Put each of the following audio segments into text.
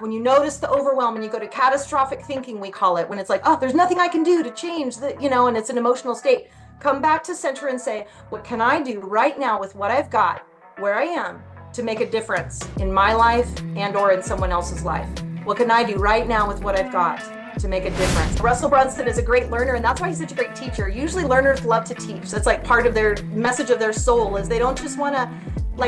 When you notice the overwhelm and you go to catastrophic thinking, we call it, when it's like, oh, there's nothing I can do to change that, and it's an emotional state. Come back to center and say, what can I do right now with what I've got, where I am, to make a difference in my life and or in someone else's life? What can I do right now with what I've got to make a difference? Russell Brunson is a great learner, and that's why he's such a great teacher. Usually learners love to teach. That's like part of their message of their soul, is they don't just want to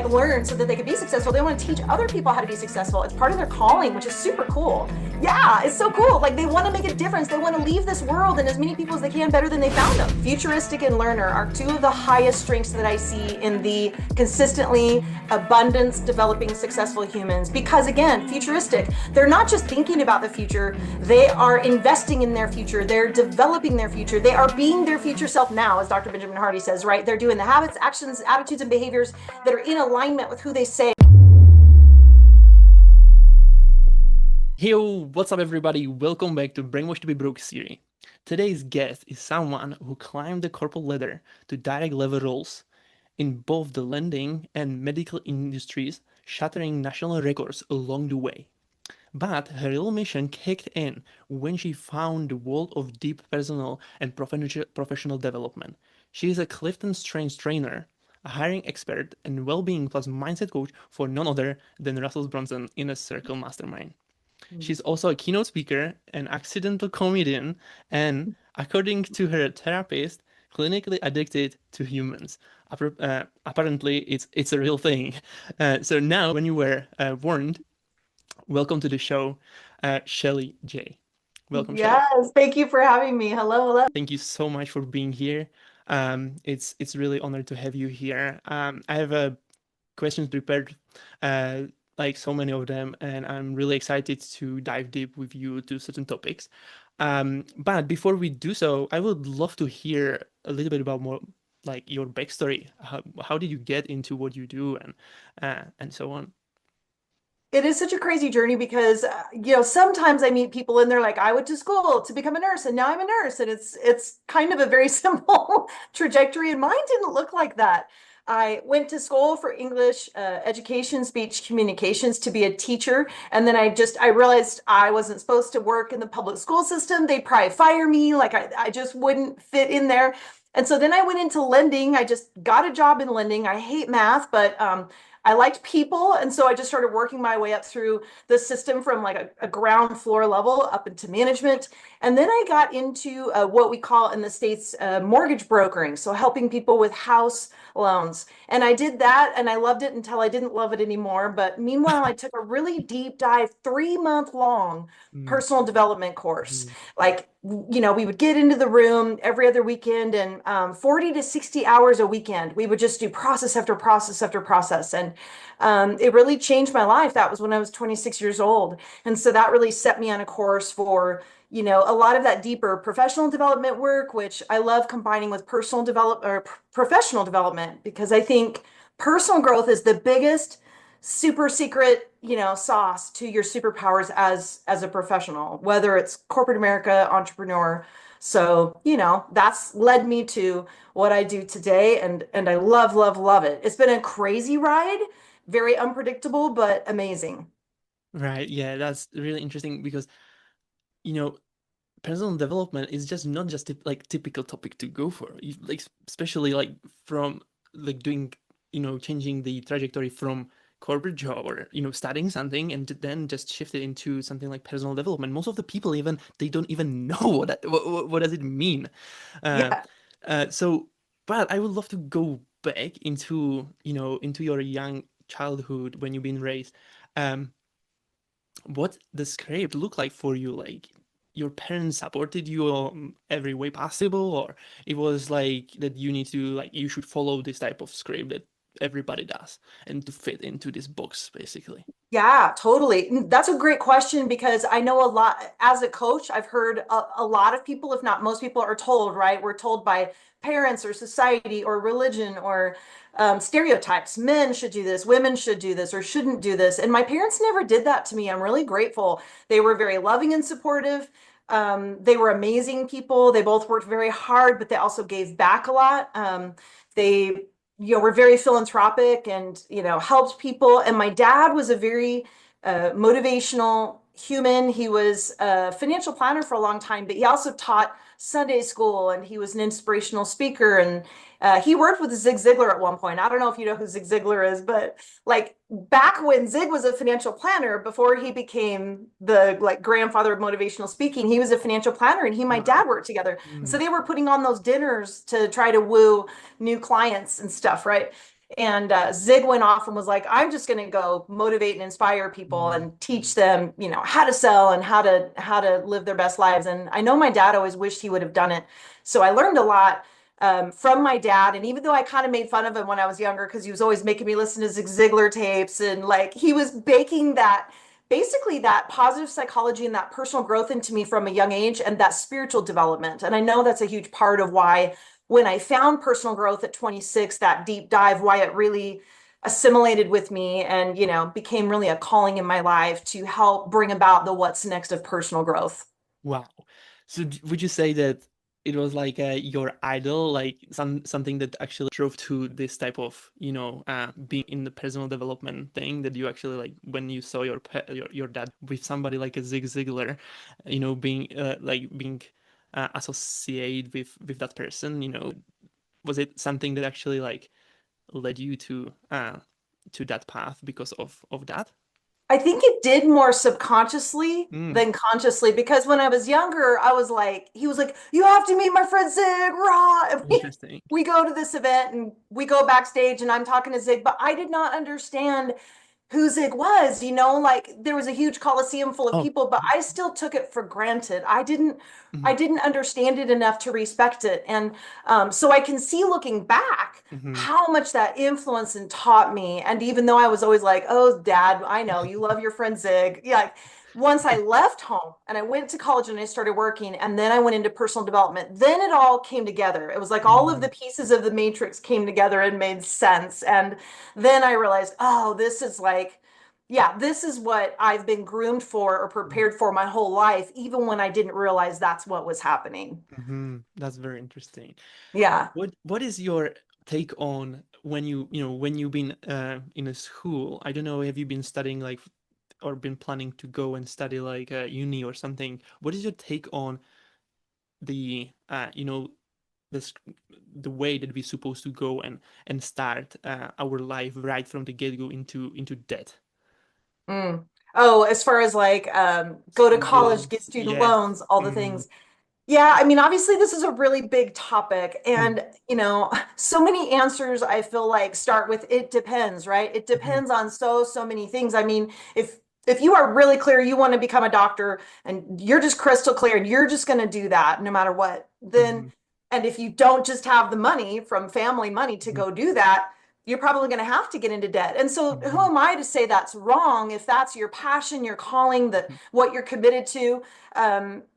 learn so that they can be successful. They want to teach other people how to be successful. It's part of their calling, which is super cool. Yeah, it's so cool. They want to make a difference. They want to leave this world and as many people as they can better than they found them. Futuristic and learner are two of the highest strengths that I see in the consistently abundance developing successful humans. Because again, futuristic, they're not just thinking about the future, they are investing in their future. They're developing their future. They are being their future self now, as Dr. Benjamin Hardy says, right? They're doing the habits, actions, attitudes, and behaviors that are in alignment with who they say. Yo, what's up everybody? Welcome back to Brainwashed To Be Broke series. Today's guest is someone who climbed the corporate ladder to direct level roles in both the lending and medical industries, shattering national records along the way. But her real mission kicked in when she found the world of deep personal and professional development. She is a Clifton Strengths trainer, a hiring expert, and well-being plus mindset coach for none other than Russell Brunson in a Circle Mastermind. She's also a keynote speaker, an accidental comedian, and, according to her therapist, clinically addicted to humans. Apparently, it's a real thing. So now, when you were warned, welcome to the show, Sheli G. Welcome, Sheli. Yes, thank you for having me. Hello, hello. Thank you so much for being here. It's really honored to have you here. I have questions prepared, like so many of them, and I'm really excited to dive deep with you to certain topics. But before we do so, I would love to hear a little bit about more like your backstory. How did you get into what you do and so on? It is such a crazy journey because sometimes I meet people and they're like, I went to school to become a nurse and now I'm a nurse, and it's kind of a very simple trajectory, and mine didn't look like that. I went to school for English education, speech communications, to be a teacher, and then I realized I wasn't supposed to work in the public school system. They'd probably fire me, I just wouldn't fit in there. And so then I went into lending. I just got a job in lending. I hate math, but I liked people. And so I just started working my way up through the system from a ground floor level up into management. And then I got into what we call in the States mortgage brokering. So helping people with house loans. And I did that and I loved it until I didn't love it anymore. But meanwhile, I took a really deep dive, 3-month long Mm, personal development course. mm, We would get into the room every other weekend, and 40 to 60 hours a weekend. We would just do process after process after process. And it really changed my life. That was when I was 26 years old. And so that really set me on a course for, a lot of that deeper professional development work, which I love combining with personal development or professional development, because I think personal growth is the biggest super secret, sauce to your superpowers as a professional, whether it's corporate America, entrepreneur. So, that's led me to what I do today, and I love, love, love it. It's been a crazy ride, very unpredictable, but amazing. right. Yeah, that's really interesting because, you know, personal development is just not just like typical topic to go for. Like especially like from like doing, changing the trajectory from corporate job or studying something and then just shift it into something like personal development. Most of the people even they don't even know what does it mean. Uh, Yeah. so, but I would love to go back into into your young childhood when you've been raised. Um, what the script look like for you? Like your parents supported you every way possible, or it was like that you need to like you should follow this type of script that everybody does and to fit into this box basically. Yeah, totally. That's a great question, because I know a lot as a coach. I've heard a lot of people, if not most people, are told, right? We're told by parents or society or religion or stereotypes. Men should do this, women should do this, or shouldn't do this. And my parents never did that to me. I'm really grateful. They were very loving and supportive. They were amazing people. They both worked very hard, but they also gave back a lot. They were very philanthropic and, helped people. And my dad was a very a motivational human. He was a financial planner for a long time, but he also taught Sunday school and he was an inspirational speaker. And he worked with Zig Ziglar at one point. I don't know if you know who Zig Ziglar is, but like back when Zig was a financial planner, before he became the like grandfather of motivational speaking, he was a financial planner and he and my Wow. dad worked together. And so Mm, they were putting on those dinners to try to woo new clients and stuff, right? And Zig went off and was like, I'm just going to go motivate and inspire people mm, and teach them, you know, how to sell and how to live their best lives. And I know my dad always wished he would have done it. So I learned a lot from my dad. And even though I kind of made fun of him when I was younger, because he was always making me listen to Zig Ziglar tapes and like he was baking that basically that positive psychology and that personal growth into me from a young age and that spiritual development. And I know that's a huge part of why when I found personal growth at 26, that deep dive, why it really assimilated with me and, you know, became really a calling in my life to help bring about the what's next of personal growth. wow. So would you say that it was like your idol, like something that actually drove to this type of, being in the personal development thing that you actually like when you saw your dad with somebody like a Zig Ziglar, being being associated with that person, was it something that actually like led you to that path because of that? I think it did more subconsciously Mm, than consciously because when I was younger, I was like, he was like, you have to meet my friend Zig, rah. And interesting. we go to this event and we go backstage and I'm talking to Zig, but I did not understand who Zig was, you know, like there was a huge coliseum full of Oh. people, but I still took it for granted. I didn't I Mhm, didn't understand it enough to respect it. And so I can see looking back mhm, how much that influenced and taught me. And even though I was always like, oh, dad, I know you love your friend Zig. Yeah. Like, once I left home and I went to college and I started working, and then I went into personal development, then it all came together. It was like all of the mhm, pieces of the matrix came together and made sense. And then I realized, oh, this is like, yeah, this is what I've been groomed for or prepared for my whole life, even when I didn't realize that's what was happening. mhm. That's very interesting. Yeah. What is your take on when when you've been in a school? I don't know, have you been studying like or been planning to go and study like uni or something? What is your take on the this the way that we're supposed to go and start our life right from the get-go into debt? Mm. Oh, as far as like go to Student college, get loans. student Yes. loans, all the Mhm, things. Yeah, I mean, obviously, this is a really big topic. mm, And, you know, so many answers I feel like start with it depends, right? It mhm, depends on so many things. I mean, if you are really clear you want to become a doctor and you're just crystal clear and you're just going to do that no matter what, then mhm, and if you don't just have the money from family money to mhm, go do that, you're probably going to have to get into debt. And so who mhm, am I to say that's wrong if that's your passion, your calling, that mhm, what you're committed to?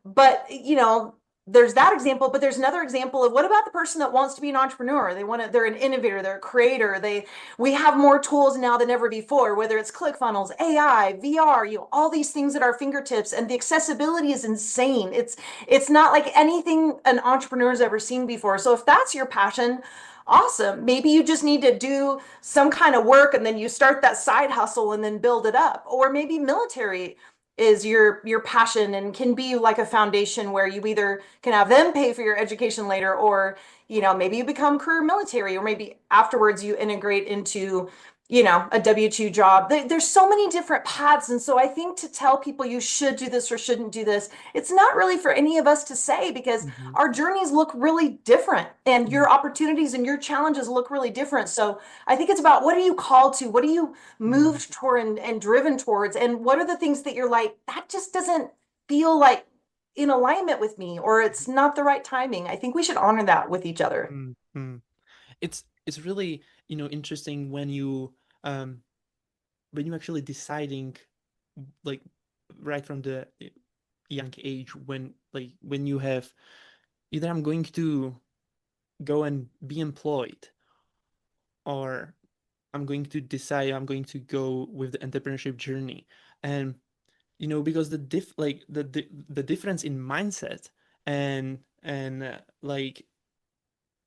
But you know, there's that example, but there's another example of what about the person that wants to be an entrepreneur? They're an innovator, they're a creator. We have more tools now than ever before, whether it's ClickFunnels, AI, VR, all these things at our fingertips, and the accessibility is insane. It's not like anything an entrepreneur's ever seen before. So if that's your passion, awesome. Maybe you just need to do some kind of work and then you start that side hustle and then build it up. Or maybe military is your passion and can be like a foundation where you either can have them pay for your education later, or maybe you become career military, or maybe afterwards you integrate into a W-2 job. There's so many different paths. And so I think to tell people you should do this or shouldn't do this, it's not really for any of us to say because mhm, our journeys look really different and mhm, your opportunities and your challenges look really different. So I think it's about what are you called to? What are you mhm, moved toward and driven towards? And what are the things that you're like, that just doesn't feel like in alignment with me, or it's not the right timing? I think we should honor that with each other. mhm, mhm. It's really interesting um when you actually deciding like right from the young age when like when you have either I'm going to go and be employed or I'm going to decide I'm going to go with the entrepreneurship journey. And because the difference in mindset and like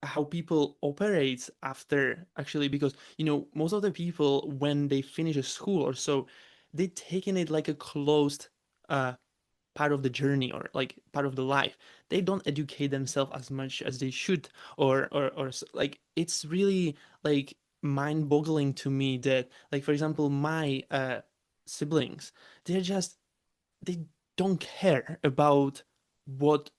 how people operate after actually, because most of the people when they finish a school or so, they taking it like a closed uh part of the journey or like part of the life. They don't educate themselves as much as they should, or like it's really like mind-boggling to me that, like, for example, my siblings, they're just, they don't care about what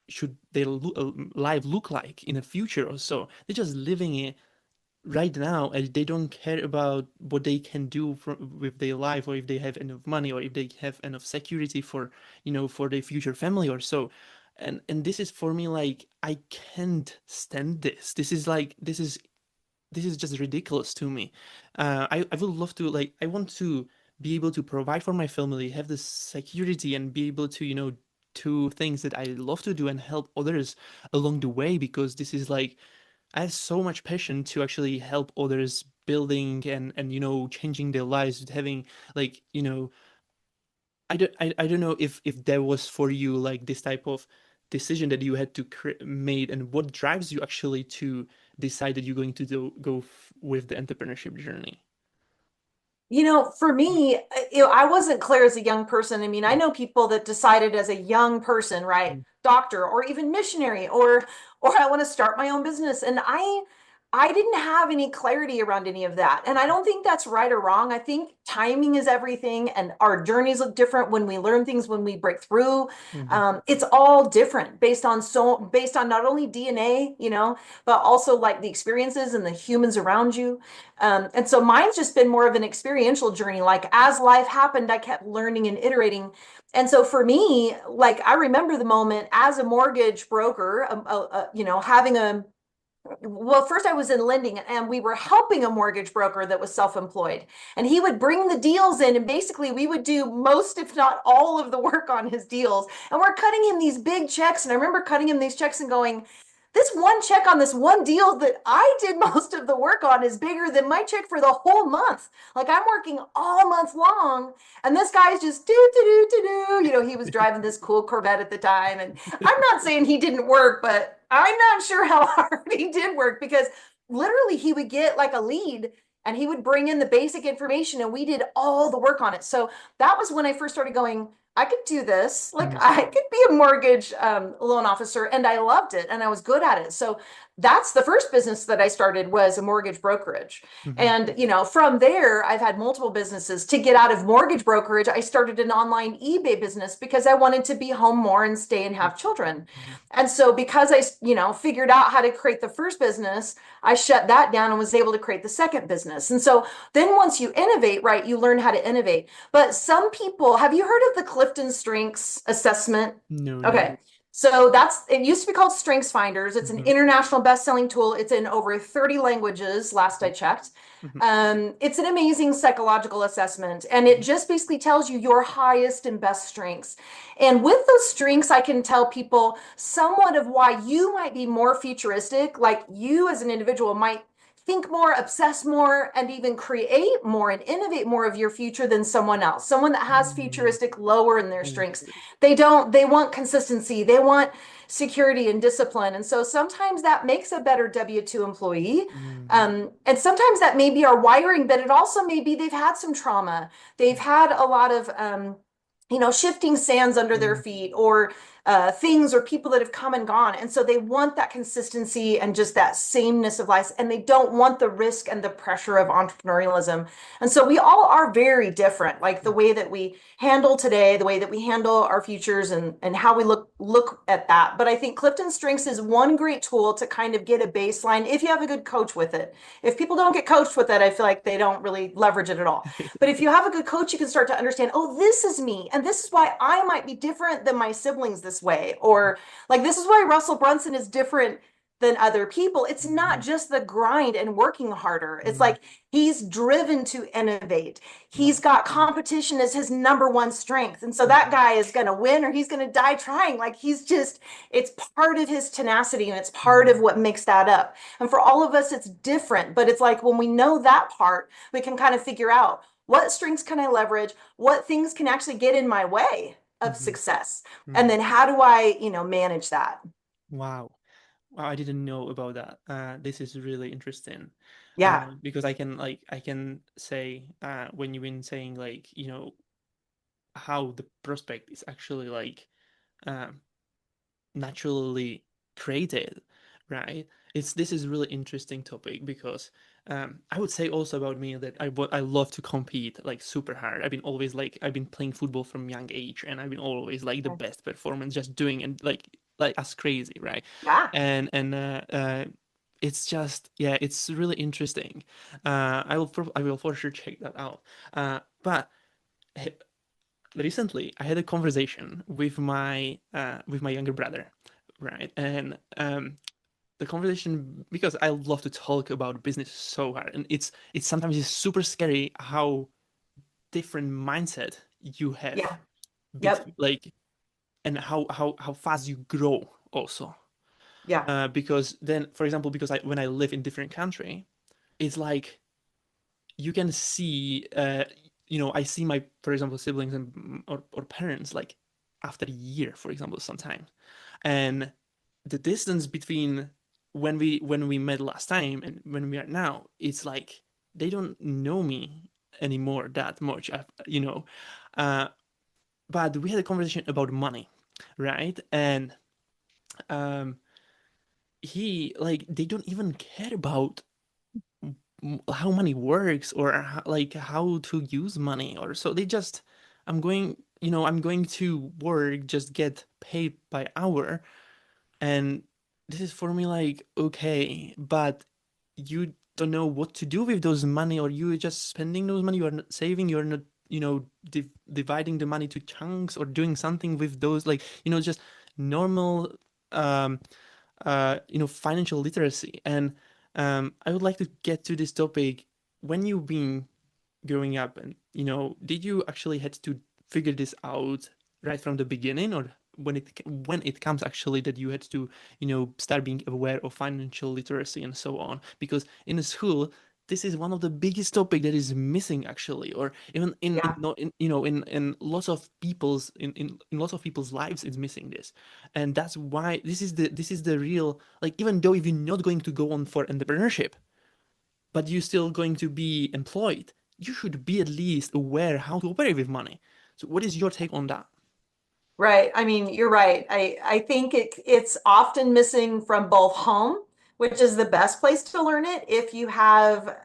should their life look like in the future or so. They're just living it right now, and they don't care about what they can do with their life, or if they have enough money, or if they have enough security for, for their future family or so. And this is for me, like, I can't stand this. This is just ridiculous to me. I would love to, like, I want to be able to provide for my family, have the security, and be able to, do things that I love to do and help others along the way, because this is like, I have so much passion to actually help others building and changing their lives, having, like, I don't know if that was for you, like, this type of decision that you had to made, and what drives you actually to decide that you're going to with the entrepreneurship journey. For me, I wasn't clear as a young person. I mean, I know people that decided as a young person, right? Mm, Doctor or even missionary, or I want to start my own business. And I didn't have any clarity around any of that. And I don't think that's right or wrong. I think timing is everything, and our journeys look different when we learn things, when we break through. mhm, It's all different based on not only DNA, but also like the experiences and the humans around you. And so mine's just been more of an experiential journey. Like as life happened, I kept learning and iterating. And so for me, like I remember the moment as a mortgage broker, having well, first I was in lending and we were helping a mortgage broker that was self-employed. And he would bring the deals in and basically we would do most, if not all of the work on his deals. And we're cutting him these big checks. And I remember cutting him these checks and going, this one check on this one deal that I did most of the work on is bigger than my check for the whole month. Like I'm working all month long, and this guy's just do do do do do. He was driving this cool Corvette at the time, and I'm not saying he didn't work, but I'm not sure how hard he did work because literally he would get like a lead and he would bring in the basic information and we did all the work on it. So that was when I first started going, I could do this. Like mhm, I could be a mortgage loan officer, and I loved it and I was good at it. So that's the first business that I started was a mortgage brokerage. mhm, And, from there, I've had multiple businesses. To get out of mortgage brokerage, I started an online eBay business because I wanted to be home more and stay and have children. mhm, And so because I, figured out how to create the first business, I shut that down and was able to create the second business. And so then once you innovate, right, you learn how to innovate. But some people, have you heard of the Clifton Strengths assessment? no, no. Okay. So it used to be called Strengths Finders. It's an Mhm, international best-selling tool. It's in over 30 languages, last I checked. mhm, It's an amazing psychological assessment, and it just basically tells you your highest and best strengths. And with those strengths, I can tell people somewhat of why you might be more futuristic, like you as an individual might think more, obsess more, and even create more and innovate more of your future than someone else. Someone that has mhm. futuristic lower in their I strengths. see. They want consistency, they want security and discipline. And so sometimes that makes a better W-2 employee. Mhm, And sometimes that may be our wiring, but it also may be they've had some trauma. They've had a lot of, shifting sands under their mhm, feet, or things or people that have come and gone. And so they want that consistency and just that sameness of life. And they don't want the risk and the pressure of entrepreneurialism. And so we all are very different, like the way that we handle today, the way that we handle our futures, and how we look at that. But I think Clifton Strengths is one great tool to kind of get a baseline if you have a good coach with it. If people don't get coached with it, I feel like they don't really leverage it at all. But if you have a good coach, you can start to understand, oh, this is me. And this is why I might be different than my siblings this way. Or like, this is why Russell Brunson is different than other people. It's not mhm, just the grind and working harder. It's mhm. like he's driven to innovate. He's Wow. got Mhm, competition as his number one strength. And so that mhm, guy is going to win or he's going to die trying. Like it's part of his tenacity and it's part of mhm, what makes that up. And for all of us, it's different. But it's like when we know that part, we can kind of figure out what strengths can I leverage? What things can actually get in my way of mhm, success? And mhm. then how do I, manage that? Wow. Wow, I didn't know about that. This is really interesting. Yeah. Because I can say when you've been saying like how the prospect is actually like um, naturally created, right? It's This is really interesting topic because I would say also about me that I love to compete like super hard. I've been playing football from young age, and I've been always like the best performance, just doing and like as crazy, right? Yeah. And it's just yeah, it's really interesting. I will for sure check that out. But recently I had a conversation with my younger brother, right? And the conversation, because I love to talk about business so hard, and it's sometimes it's super scary how different mindset you have Yeah. Yep. between like and how fast you grow also. Yeah. Because then, for example, because when I live in different country, it's like you can see I see my, for example, siblings or parents like after a year, for example, sometimes. And the distance between when we met last time and when we are now, it's like they don't know me anymore that much. Uh, but we had a conversation about money, right? And um, he like they don't even care about how money works or like how to use money or so. They just I'm going to work, just get paid by hour. And this is for me like, okay, but you don't know what to do with those money, or you just spending those money, you are not saving, you're not, dividing the money to chunks or doing something with those, like, just normal, um, financial literacy. And I would like to get to this topic. When you've been growing up, and did you actually had to figure this out right from the beginning, or when it comes actually that you had to start being aware of financial literacy and so on? Because in a school, this is one of the biggest topic that is missing actually, or even in Yeah. no- in in lots of people's lives it's missing this. And that's why this is the real, like, even though if you're not going to go on for entrepreneurship, but you're still going to be employed, you should be at least aware how to operate with money. So what is your take on that? Right. I mean, you're right. I think it's often missing from both home, which is the best place to learn it if you have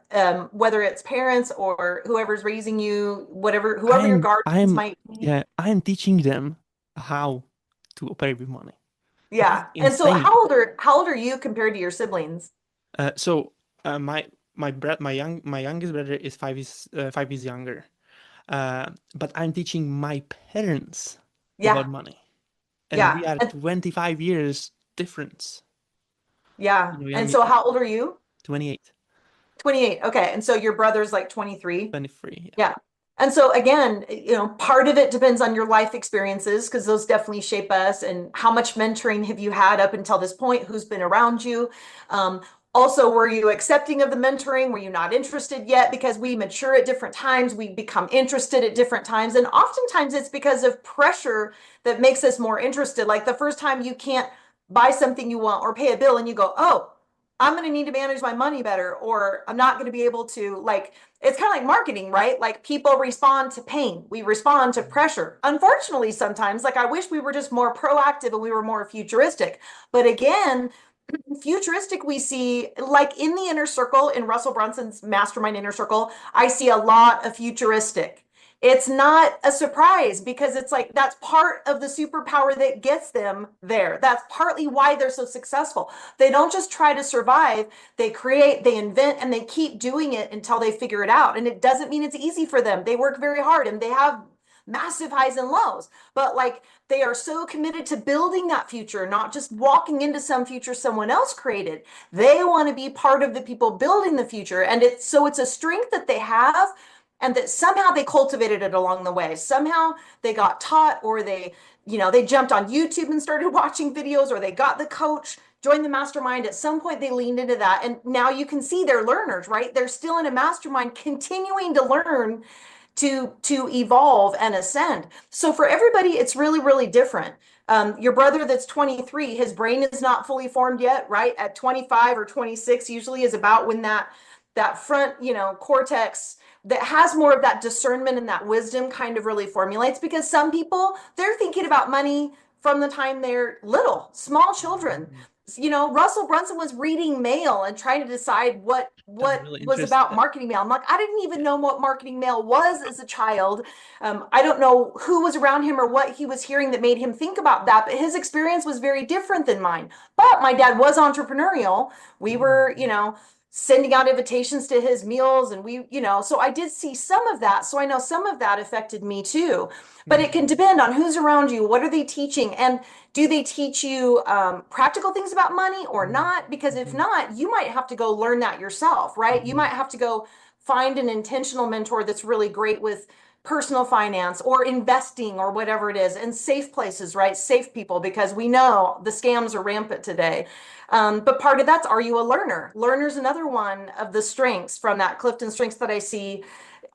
whether it's parents or whoever's raising you, whoever your guardians I'm might be. yeah, I'm teaching them how to operate with money. This is Yeah. And so insane. how old are you compared to your siblings? So my youngest brother is 5 years younger. But I'm teaching my parents about Yeah. money, and we Yeah. are 25 years difference. Yeah. We are And so how old are you? 28, 28. Okay. And so your brother's like 23. 23. Yeah. And so again, part of it depends on your life experiences because those definitely shape us and how much mentoring have you had up until this point, who's been around you. Um, Also, were you accepting of the mentoring? Were you not interested yet? Because we mature at different times, we become interested at different times. And oftentimes it's because of pressure that makes us more interested. Like the first time you can't buy something you want or pay a bill and you go, oh, I'm going to need to manage my money better, or I'm not going to be able to, like, it's kind of like marketing, right? Like people respond to pain, we respond to pressure. Unfortunately, sometimes, like, I wish we were just more proactive and we were more futuristic. But again, futuristic we see like in the inner circle, in Russell Brunson's mastermind inner circle, I see a lot of futuristic. It's not a surprise because it's like that's part of the superpower that gets them there. That's partly why they're so successful. They don't just try to survive, they create, they invent, and they keep doing it until they figure it out. And it doesn't mean it's easy for them. They work very hard and they have massive highs and lows, but like they are so committed to building that future, not just walking into some future someone else created. They want to be part of the people building the future. And it's a strength that they have, and that somehow they cultivated it along the way. Somehow they got taught, or they jumped on YouTube and started watching videos, or they got the coach, joined the mastermind. At some point they leaned into that. And now you can see they're learners, right? They're still in a mastermind continuing to learn, to evolve and ascend. So for everybody, it's really, really different. Your brother that's 23, his brain is not fully formed yet, right? At 25 or 26, usually is about when that that front, cortex that has more of that discernment and that wisdom kind of really formulates, because some people, they're thinking about money from the time they're little, small children. Mhm. Russell Brunson was reading mail and trying to decide what That's what really was about interesting. marketing mail. I'm like, I didn't even know what marketing mail was as a child. I don't know who was around him or what he was hearing that made him think about that, but his experience was very different than mine. But my dad was entrepreneurial. We were, Mhm. sending out invitations to his meals, and so I did see some of that. So I know some of that affected me too. But it can Mhm. depend on who's around you. What are they teaching? And do they teach you practical things about money or Mhm. not? Because if Mhm. not, you might have to go learn that yourself, right? You Mhm. might have to go find an intentional mentor that's really great with personal finance or investing or whatever it is, and safe places, right? Safe people, because we know the scams are rampant today. But part of that's, are you a learner? Learner's another one of the strengths from that Clifton Strengths that I see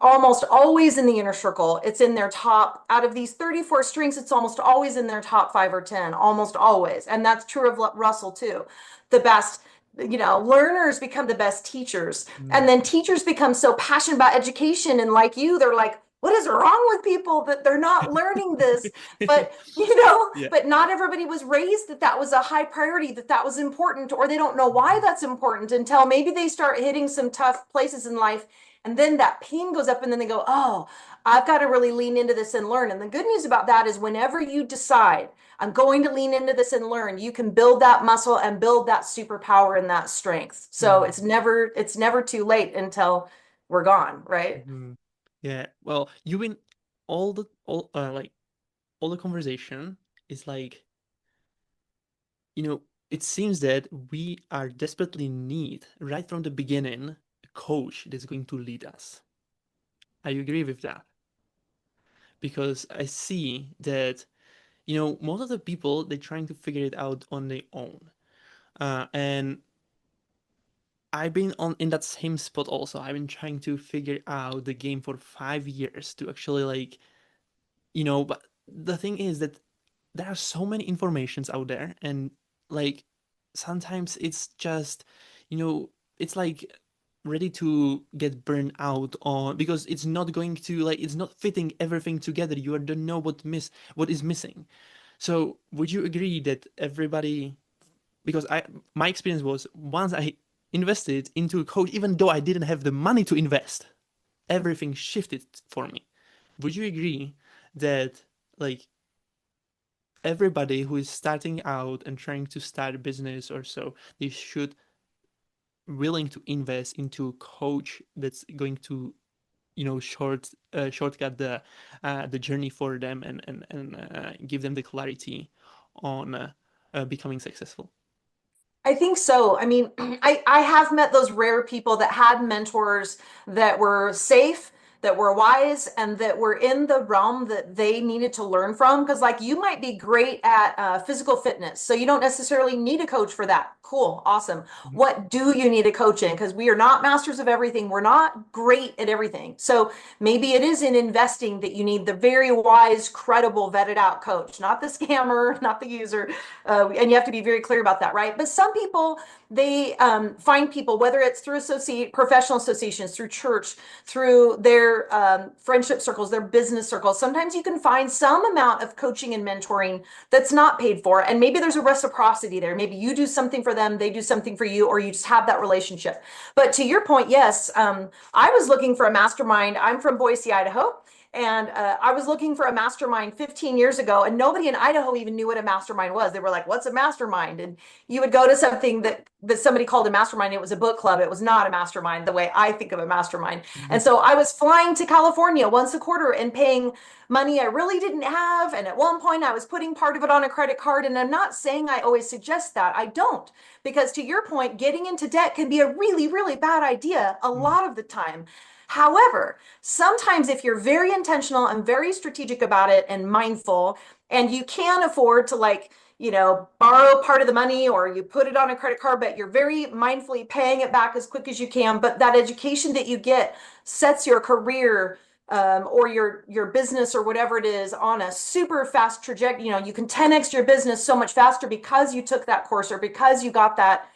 almost always in the inner circle. It's in their top, out of these 34 strengths, it's almost always in their top 5 or 10, almost always. And that's true of Russell too. The best, learners become the best teachers. And Mhm. then teachers become so passionate about education. And like you, they're like, what is wrong with people that they're not learning this? But, Yeah. but not everybody was raised that that was a high priority, that that was important, or they don't know why Mhm. that's important until maybe they start hitting some tough places in life. And then that pain goes up, and then they go, oh, I've got to really lean into this and learn. And the good news about that is whenever you decide, I'm going to lean into this and learn, you can build that muscle and build that superpower and that strength. So Mhm. it's never too late until we're gone, right? Mhm. Yeah. Well, you've been all the conversation is like, you know, it seems that we are desperately need right from the beginning a coach that's going to lead us. I agree with that because I see that, most of the people they're trying to figure it out on their own. And I've been on in that same spot also. I've been trying to figure out the game for 5 years to actually like, but the thing is that there are so many informations out there, and like sometimes it's just, you know, it's like ready to get burned out on because it's not going to like it's not fitting everything together. You don't know what is missing. So would you agree that everybody, because I my experience was once I invested into a coach, even though I didn't have the money to invest, everything shifted for me. Would you agree that like everybody who is starting out and trying to start a business or so, they should willing to invest into a coach that's going to shortcut the journey for them and give them the clarity on becoming successful. I think so. I mean, I have met those rare people that had mentors that were safe, that were wise, and that were in the realm that they needed to learn from. Because, like, you might be great at physical fitness, so you don't necessarily need a coach for that. Cool, awesome. Mhm. What do you need a coach in? Because we are not masters of everything. We're not great at everything. So maybe it is in investing that you need the very wise, credible, vetted out coach, not the scammer, not the user, and you have to be very clear about that, right? But some people, they find people, whether it's through professional associations, through church, through their friendship circles, their business circles. Sometimes you can find some amount of coaching and mentoring that's not paid for. And maybe there's a reciprocity there. Maybe you do something for them, they do something for you, or you just have that relationship. But to your point, yes, I was looking for a mastermind. I'm from Boise, Idaho. And I was looking for a mastermind 15 years ago, and nobody in Idaho even knew what a mastermind was. They were like, "What's a mastermind?" And you would go to something that somebody called a mastermind. It was a book club. It was not a mastermind the way I think of a mastermind. And so I was flying to California once a quarter and paying money I really didn't have. And at one point, I was putting part of it on a credit card. And I'm not saying I always suggest that. I don't, because to your point, getting into debt can be a really, really bad idea a Mhm. lot of the time. However, sometimes if you're very intentional and very strategic about it and mindful, and you can afford to, like, borrow part of the money or you put it on a credit card, but you're very mindfully paying it back as quick as you can. But that education that you get sets your career or your business or whatever it is on a super fast trajectory. You can 10x your business so much faster because you took that course or because you got that,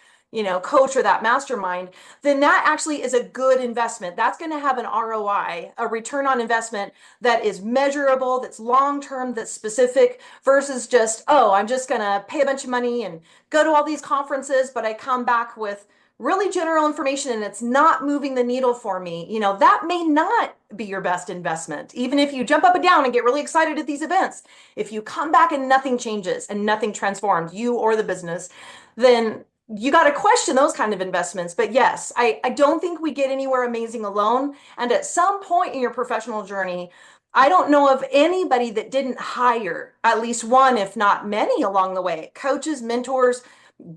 coach or that mastermind, then that actually is a good investment. That's going to have an ROI, a return on investment that is measurable, that's long term, that's specific versus just, oh, I'm just going to pay a bunch of money and go to all these conferences, but I come back with really general information and it's not moving the needle for me. That may not be your best investment. Even if you jump up and down and get really excited at these events, if you come back and nothing changes and nothing transforms you or the business, then you got to question those kind of investments. But yes, I don't think we get anywhere amazing alone. And at some point in your professional journey, I don't know of anybody that didn't hire at least one, if not many, along the way. Coaches, mentors,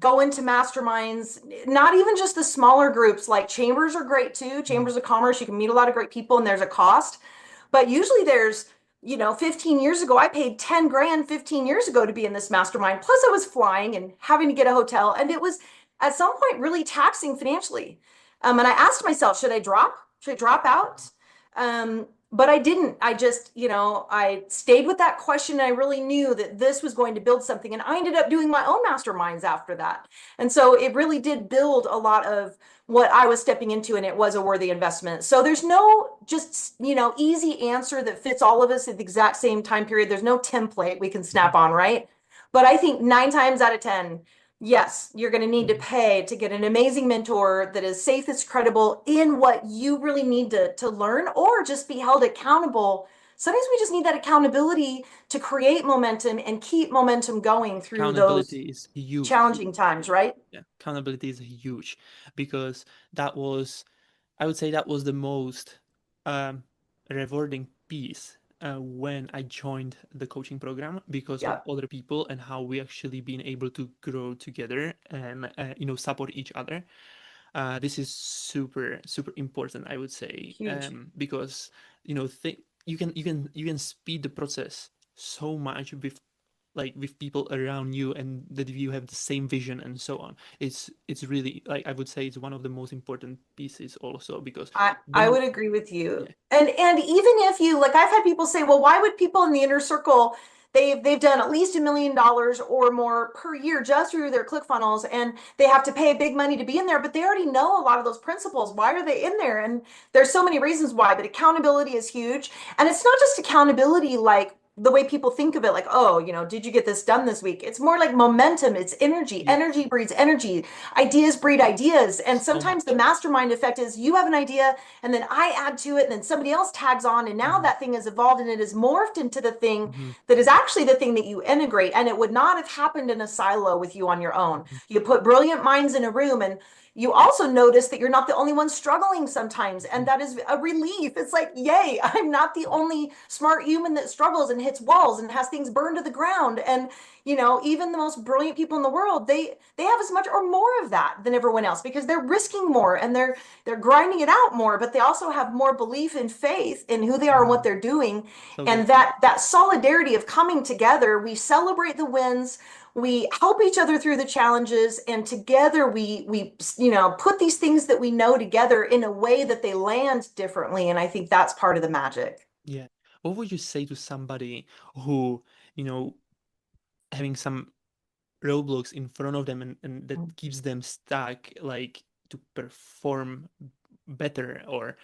go into masterminds, not even just the smaller groups, like chambers are great too. Mm. Chambers of commerce, you can meet a lot of great people and there's a cost. But usually there's, 15 years ago, I paid 10 grand 15 years ago to be in this mastermind. Plus I was flying and having to get a hotel. And it was at some point really taxing financially. And I asked myself, should I drop? Should I drop out? But I didn't. I just, I stayed with that question. I really knew that this was going to build something. And I ended up doing my own masterminds after that. And so it really did build a lot of what I was stepping into, and it was a worthy investment. So there's no just, easy answer that fits all of us at the exact same time period. There's no template we can snap on, right? But I think 9 times out of 10, yes, you're going to need to Mhm. pay to get an amazing mentor that is safe, that's credible in what you really need to learn, or just be held accountable. Sometimes we just need that accountability to create momentum and keep momentum going through those Accountability is huge. challenging times, right? Yeah, accountability is huge because that was, I would say, that was the most um, rewarding piece when I joined the coaching program because of Yeah, other people and how we actually been able to grow together and support each other. This is super super important, I would say, huge. because you can speed the process so much with people around you and that you have the same vision and so on. It's really, like, I would say it's one of the most important pieces also because I when would agree with you. yeah. And even if you like, I've had people say, well, why would people in the inner circle, they've done at least $1 million or more per year just through their ClickFunnels, and they have to pay big money to be in there, but they already know a lot of those principles. Why are they in there? And there's so many reasons why, but accountability is huge. And it's not just accountability like the way people think of it, like, oh, did you get this done this week? It's more like momentum, it's energy. Yeah, Energy breeds energy. Ideas breed ideas. And so sometimes the much. mastermind effect is you have an idea and then I add to it and then somebody else tags on. And now Hmm. that thing has evolved and it is morphed into the thing Hmm. that is actually the thing that you integrate. And it would not have happened in a silo with you on your own. Hmm. You put brilliant minds in a room, and you also notice that you're not the only one struggling sometimes. And Hmm. that is a relief. It's like, yay, I'm not the only smart human that struggles and hits walls and has things burned to the ground. And even the most brilliant people in the world, they have as much or more of that than everyone else because they're risking more and they're grinding it out more, but they also have more belief and faith in who they are and what Hmm. they're doing. So And good. that solidarity of coming together, we celebrate the wins, we help each other through the challenges, and together we put these things that we know together in a way that they land differently. And I think that's part of the magic. Yeah, what would you say to somebody who, you know having some roadblocks in front of them and that keeps them stuck, like to perform better or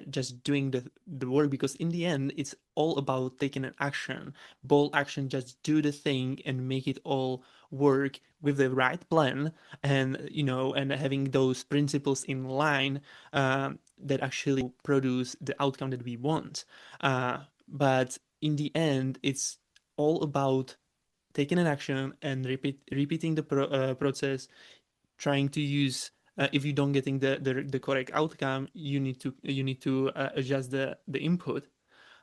just doing the work? Because in the end it's all about taking an action, bold action, just do the thing and make it all work with the right plan, and and having those principles in line, that actually produce the outcome that we want. But in the end it's all about taking an action and repeating the process, trying to use, if you don't getting the correct outcome, you need to adjust the input,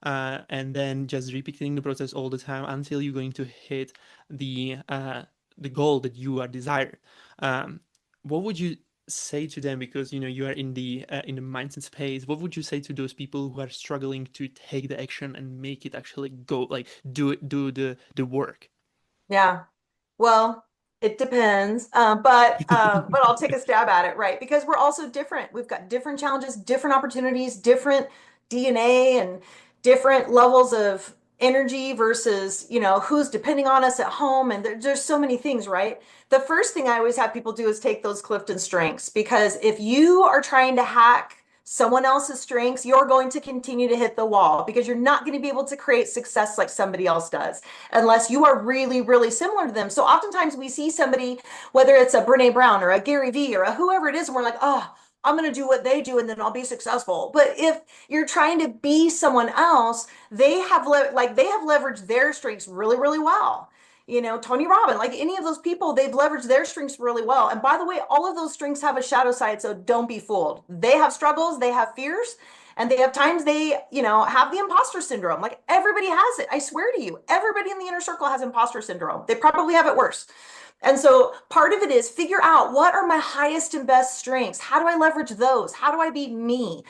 and then just repeating the process all the time until you're going to hit the goal that you are desired. What would you say to them, because you are in the mindset space? What would you say to those people who are struggling to take the action and make it actually go, like do the work? Yeah. Well, it depends, but I'll take a stab at it, right? Because we're also different. We've got different challenges, different opportunities, different DNA, and different levels of energy versus, who's depending on us at home. And there's so many things, right? The first thing I always have people do is take those Clifton strengths, because if you are trying to hack someone else's strengths, you're going to continue to hit the wall, because you're not going to be able to create success like somebody else does unless you are really, really similar to them. So oftentimes we see somebody, whether it's a Brene Brown or a Gary Vee or a whoever it is, and we're like, oh, I'm going to do what they do and then I'll be successful. But if you're trying to be someone else, they have leveraged their strengths really, really well. Tony Robbins, like any of those people, they've leveraged their strengths really well. And by the way, all of those strengths have a shadow side, so don't be fooled. They have struggles, they have fears, and they have times they, have the imposter syndrome. Like everybody has it. I swear to you, everybody in the inner circle has imposter syndrome. They probably have it worse. And so part of it is figure out, what are my highest and best strengths? How do I leverage those? How do I be me?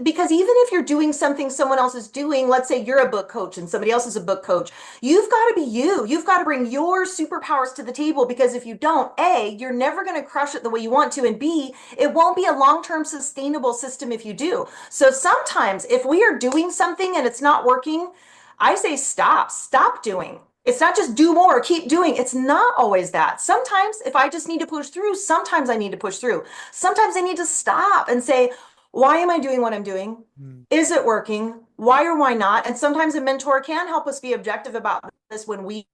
Because even if you're doing something someone else is doing, let's say you're a book coach and somebody else is a book coach, you've got to be you. You've got to bring your superpowers to the table, because if you don't, A, you're never going to crush it the way you want to, and B, it won't be a long-term sustainable system if you do. So sometimes if we are doing something and it's not working, I say stop doing. It's not just do more, keep doing. It's not always that. Sometimes if I just need to push through, sometimes I need to push through. Sometimes I need to stop and say, why am I doing what I'm doing? Mm. Is it working? Why or why not? And sometimes a mentor can help us be objective about this when we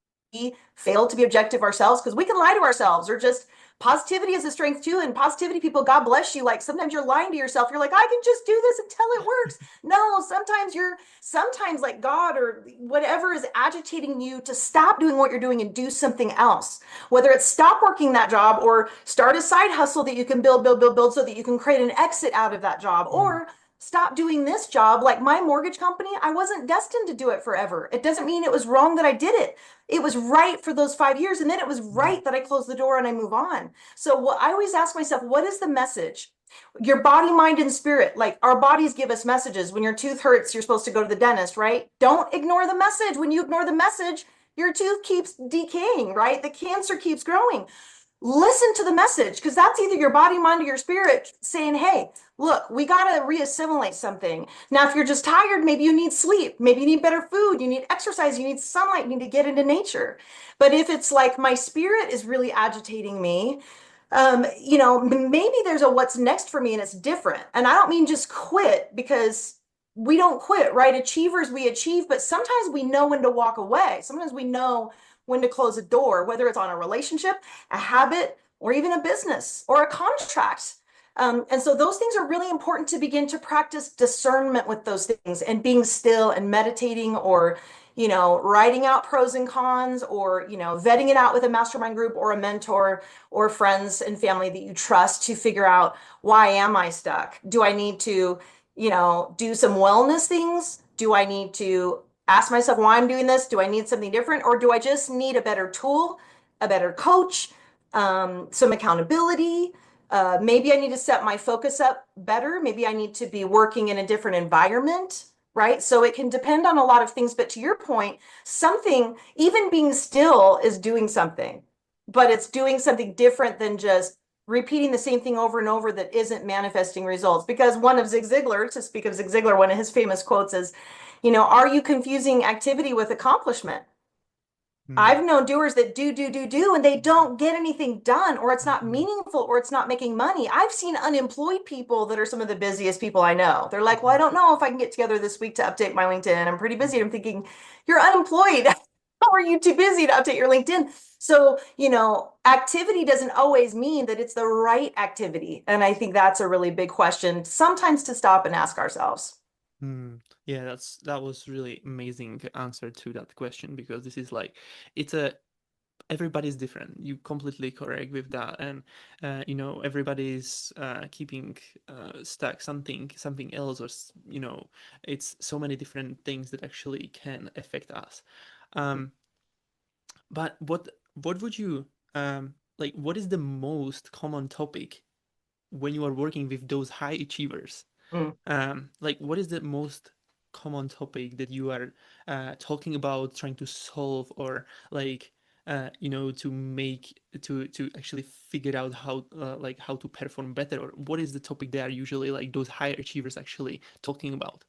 fail to be objective ourselves, because we can lie to ourselves, or just positivity is a strength too. And positivity people, God bless you. Like sometimes you're lying to yourself. You're like, I can just do this until it works. No, sometimes like God or whatever is agitating you to stop doing what you're doing and do something else. Whether it's stop working that job or start a side hustle that you can build so that you can create an exit out of that job, Mm. or stop doing this job. Like my mortgage company, I wasn't destined to do it forever. It doesn't mean it was wrong that I did it. It was right for those 5 years. And then it was Mm. right that I closed the door and I move on. So what I always ask myself, what is the message? Your body, mind, and spirit. Like our bodies give us messages. When your tooth hurts, you're supposed to go to the dentist, right? Don't ignore the message. When you ignore the message, your tooth keeps decaying, right? The cancer keeps growing. Listen to the message, because that's either your body, mind, or your spirit saying, hey, look, we got to reassimilate something. Now, if you're just tired, maybe you need sleep, maybe you need better food, you need exercise, you need sunlight, you need to get into nature. But if it's like my spirit is really agitating me, maybe there's a what's next for me and it's different. And I don't mean just quit, because we don't quit, right? Achievers, we achieve, but sometimes we know when to walk away. Sometimes we know when to close a door, whether it's on a relationship, a habit, or even a business or a contract. And so those things are really important to begin to practice discernment with those things, and being still and meditating, or, writing out pros and cons, or, vetting it out with a mastermind group or a mentor or friends and family that you trust, to figure out, why am I stuck? Do I need to, do some wellness things? Do I need to ask myself why I'm doing this? Do I need something different? Or do I just need a better tool, a better coach, some accountability? Maybe I need to set my focus up better. Maybe I need to be working in a different environment, right? So it can depend on a lot of things. But to your point, something, even being still, is doing something, but it's doing something different than just repeating the same thing over and over that isn't manifesting results. Because one of Zig Ziglar, to speak of Zig Ziglar, one of his famous quotes is, are you confusing activity with accomplishment? Mm. I've known doers that do, and they don't get anything done, or it's not Mhm. meaningful, or it's not making money. I've seen unemployed people that are some of the busiest people I know. They're like, well, I Mhm. don't know if I can get together this week to update my LinkedIn. I'm pretty busy. I'm thinking, you're unemployed. How are you too busy to update your LinkedIn? So, activity doesn't always mean that it's the right activity. And I think that's a really big question, sometimes to stop and ask ourselves. Mm. Yeah, that was really amazing answer to that question, because this is like, it's a everybody's different. You completely correct with that, and everybody's keeping stuck something else, or it's so many different things that actually can affect us. Um, but what would you like? What is the most common topic when you are working with those high achievers? Mm. Like, what is the most common topic that you are talking about, trying to solve, or like to make to actually figure out how like how to perform better, or what is the topic they are usually, like, those higher achievers actually talking about?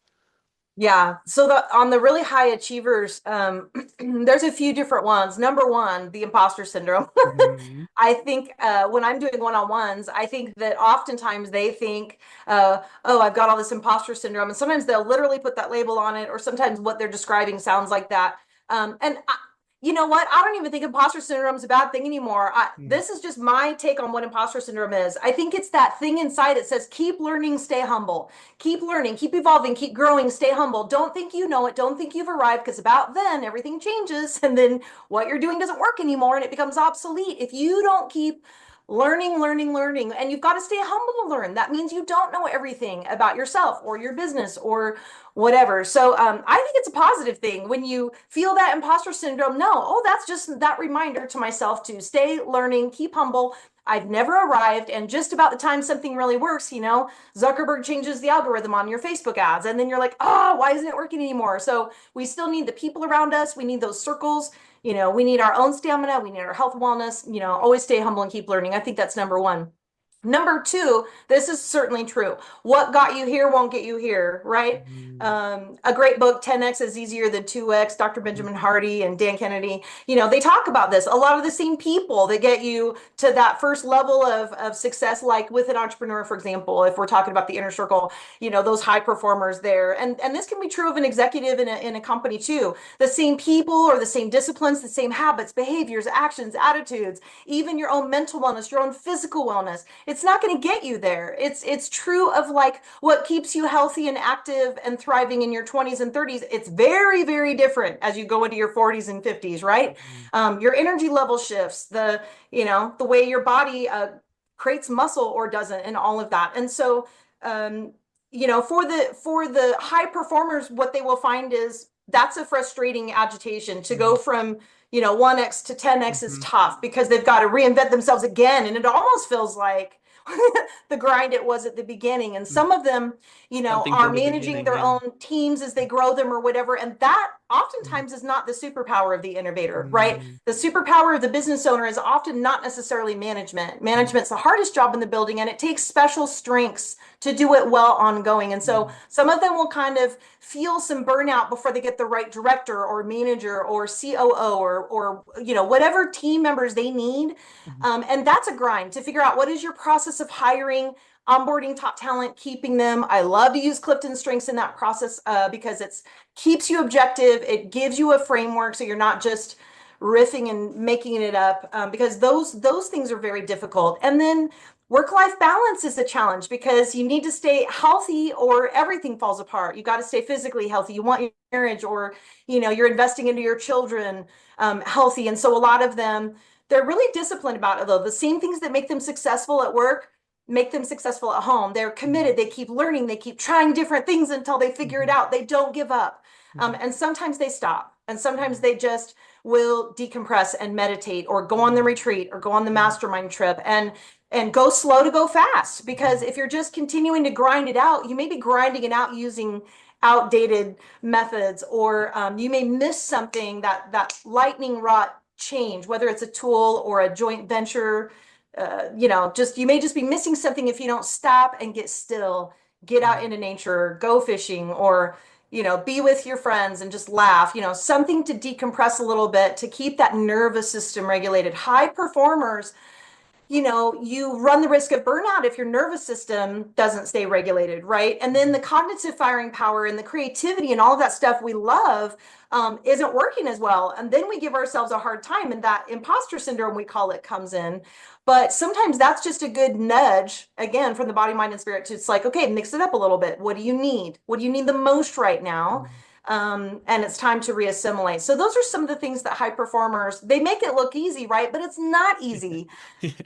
Yeah. So on the really high achievers, there's a few different ones. Number one, the imposter syndrome. Mm-hmm. I think when I'm doing one-on-ones, I think that oftentimes they think, oh, I've got all this imposter syndrome. And sometimes they'll literally put that label on it, or sometimes what they're describing sounds like that. You know what? I don't even think imposter syndrome is a bad thing anymore. This is just my take on what imposter syndrome is. I think it's that thing inside that says, keep learning, stay humble, keep learning, keep evolving, keep growing, stay humble. Don't think you know it. Don't think you've arrived, because about then everything changes. And then what you're doing doesn't work anymore and it becomes obsolete. If you don't keep learning, and you've got to stay humble to learn. That means you don't know everything about yourself or your business or whatever. So I think it's a positive thing when you feel that imposter syndrome. No, oh, that's just that reminder to myself to stay learning, keep humble. I've never arrived, and just about the time something really works, Zuckerberg changes the algorithm on your Facebook ads, and then you're like, oh, why isn't it working anymore? So we still need the people around us. We need those circles. We need our own stamina. We need our health, wellness. Always stay humble and keep learning. I think that's number one. Number two, this is certainly true. What got you here won't get you here, right? Mm-hmm. A great book, 10x is easier than 2x, Dr. Benjamin Hardy and Dan Kennedy, they talk about this. A lot of the same people that get you to that first level of success, like with an entrepreneur, for example, if we're talking about the inner circle, those high performers there. And this can be true of an executive in a company too. The same people or the same disciplines, the same habits, behaviors, actions, attitudes, even your own mental wellness, your own physical wellness. It's not going to get you there. It's true of like what keeps you healthy and active and thriving in your 20s and 30s. It's very, very different as you go into your 40s and 50s, right? Your energy level shifts, the way your body creates muscle or doesn't, and all of that. And so, for the high performers, what they will find is that's a frustrating agitation to go from 1x to 10x is Mm-hmm. tough because they've got to reinvent themselves again. And it almost feels like the grind it was at the beginning. And some of them, Something are from the managing beginning, their yeah. own teams as they grow them or whatever. And that oftentimes is not the superpower of the innovator, right? Mm-hmm. The superpower of the business owner is often not necessarily management. Management's the hardest job in the building, and it takes special strengths to do it well ongoing. And so some of them will kind of feel some burnout before they get the right director or manager or COO or whatever team members they need. And that's a grind to figure out what is your process of hiring, onboarding top talent, keeping them. I love to use Clifton Strengths in that process because it keeps you objective. It gives you a framework so you're not just riffing and making it up, because those things are very difficult. And then work-life balance is a challenge because you need to stay healthy or everything falls apart. You got to stay physically healthy. You want your marriage, or you're investing into your children healthy. And so a lot of them, they're really disciplined about it, though. The same things that make them successful at work make them successful at home. They're committed. They keep learning. They keep trying different things until they figure it out. They don't give up. And sometimes they stop. And sometimes they just will decompress and meditate or go on the retreat or go on the mastermind trip and go slow to go fast. Because if you're just continuing to grind it out, you may be grinding it out using outdated methods, or you may miss something, that lightning rod change, whether it's a tool or a joint venture. You may just be missing something if you don't stop and get still, get out into nature, go fishing, or be with your friends and just laugh, something to decompress a little bit to keep that nervous system regulated. High performers, you run the risk of burnout if your nervous system doesn't stay regulated, right? And then the cognitive firing power and the creativity and all of that stuff we love isn't working as well. And then we give ourselves a hard time, and that imposter syndrome, we call it, comes in. But sometimes that's just a good nudge, again, from the body, mind, and spirit to, it's like, okay, mix it up a little bit. What do you need? What do you need the most right now? And it's time to reassimilate. So those are some of the things that high performers, they make it look easy, right? But it's not easy.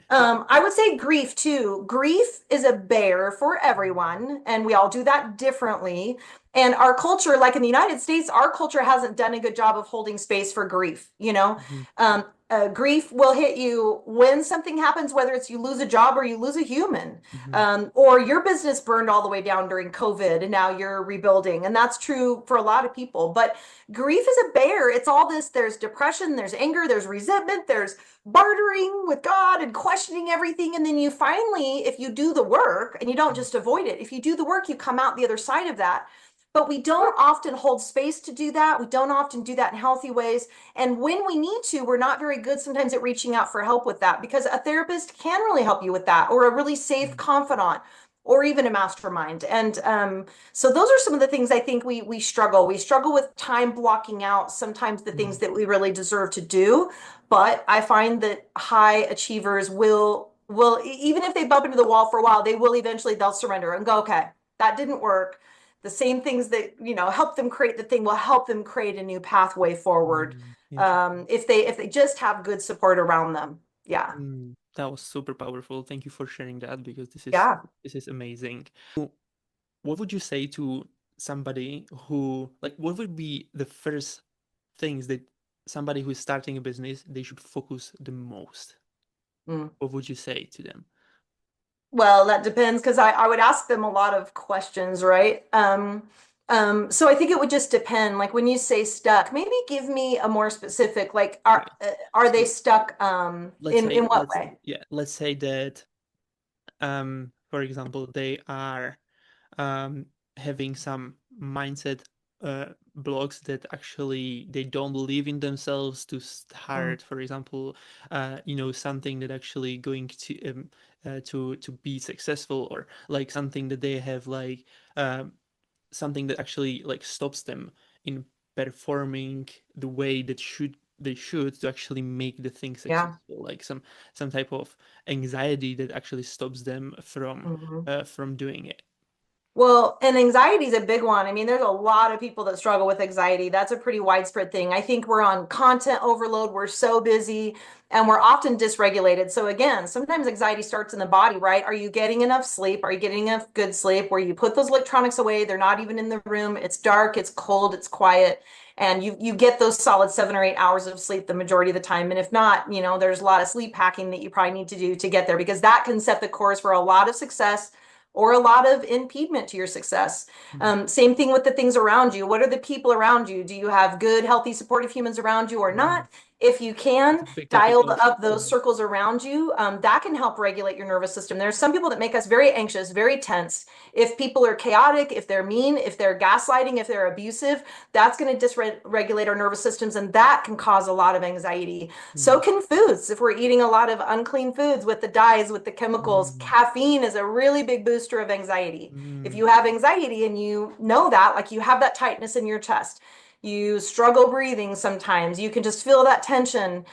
I would say grief too. Grief is a bear for everyone, and we all do that differently. And our culture, like in the United States, our culture hasn't done a good job of holding space for grief. Grief will hit you when something happens, whether it's you lose a job or you lose a human, or your business burned all the way down during COVID and now you're rebuilding. And that's true for a lot of people. But grief is a bear. It's all this. There's depression, there's anger, there's resentment, there's bartering with God and questioning everything. And then you finally, if you do the work and you don't just avoid it, if you do the work, you come out the other side of that but we don't often hold space to do that. We don't often do that in healthy ways. And when we need to, we're not very good sometimes at reaching out for help with that, because a therapist can really help you with that, or a really safe Mm, confidant, or even a mastermind. And so those are some of the things I think we struggle. We struggle with time blocking out sometimes the things mm, that we really deserve to do. But I find that high achievers will even if they bump into the wall for a while, they will eventually, they'll surrender and go, okay, that didn't work. The same things that, help them create the thing will help them create a new pathway forward. Interesting. If they just have good support around them. Yeah. That was super powerful. Thank you for sharing that because Yeah. this is amazing. What would you say to somebody who like what would be the first things that somebody who is starting a business they should focus the most? Mm. What would you say to them? Well, that depends, because I would ask them a lot of questions, right? So I think it would just depend. Like when you say stuck, maybe give me a more specific, like Okay. are they So stuck in what let's way? yeah, let's say that for example they are um, having some mindset blocks that actually they don't believe in themselves to Mm. start, for example, something that actually going to be successful, or like something that they have like um, something that actually like stops them in performing the way that they should to actually make the thing Yeah. successful, like some type of anxiety that actually stops them Mhm. from doing it. Well, and anxiety is a big one. I mean, there's a lot of people that struggle with anxiety. That's a pretty widespread thing. I think we're on content overload. We're so busy and we're often dysregulated. So again, sometimes anxiety starts in the body, right? Are you getting enough sleep? Are you getting enough good sleep where you put those electronics away? They're not even in the room. It's dark, it's cold, it's quiet. And you get those solid 7 or 8 hours of sleep the majority of the time. And if not, there's a lot of sleep hacking that you probably need to do to get there, because that can set the course for a lot of success or a lot of impediment to your success. Mhm. Same thing with the things around you. What are the people around you? Do you have good, healthy, supportive humans around you or Mhm. not? If you It's can, a big topic dial also. up those circles around you. That can help regulate your nervous system. There's some people that make us very anxious, very tense. If people are chaotic, if they're mean, if they're gaslighting, if they're abusive, that's going to dysregulate our nervous systems, and that can cause a lot of anxiety. So Mm, can foods. If we're eating a lot of unclean foods with the dyes, with the chemicals, mm, caffeine is a really big booster of anxiety. If mm, you have anxiety and you know that, like you have that tightness in your chest, you struggle breathing sometimes, you can just feel that tension.